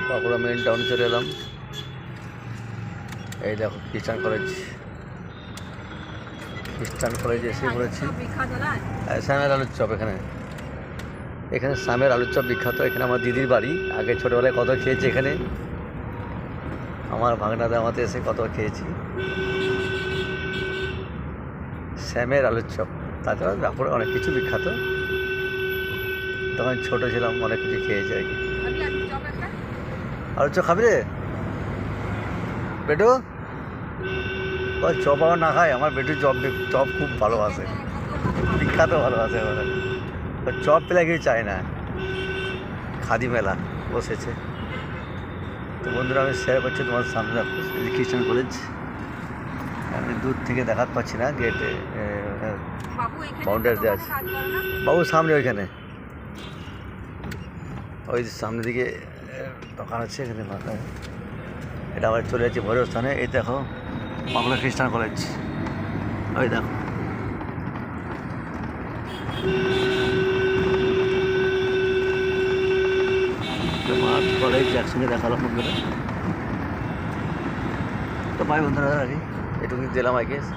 Bankura main টাউনে চলে এলাম। এই দেখো খ্রিস্টান কলেজ এসে পড়েছি। শ্যামের আলুর চপ এখানে শ্যামের আলুর চপ বিখ্যাত। এখানে আমার দিদির বাড়ি। আগে ছোটোবেলায় কত খেয়েছি এখানে, আমার ভাগনা দামাতে এসে কত খেয়েছি শ্যামের আলুর চপ। তাছাড়া বাঁকুড়া অনেক কিছু বিখ্যাত, তখন ছোটো ছিলাম অনেক কিছু খেয়েছি আর কি। আলুর চপ খাবি রে বেটু? ও চপ আমার না খায়, আমার বেটু চপ খুব ভালোবাসে, বিখ্যাত ভালোবাসে। চপ পেলে কেউ চায় না। খাদি মেলা বসেছে তো বন্ধুরা, আমি শেয়ার করছি তোমার সামনে। খ্রিস্টান কলেজ আমি দূর থেকে দেখাতে পাচ্ছি না, গেটে বাউন্ডারিতে আছে। বাবু সামনে ওইখানে, ওই সামনের দিকে দোকান আছে এখানে মাথা। এটা আবার চলে যাচ্ছে ভৈরব স্থানে। এই দেখো বাঁকুড়া খ্রিস্টান কলেজ, ওই দেখো। কলেজ একসঙ্গে দেখালাম বন্ধুরা। তো ভাই বন্ধুরা আর কি এটুকু দিলাম আই গেস।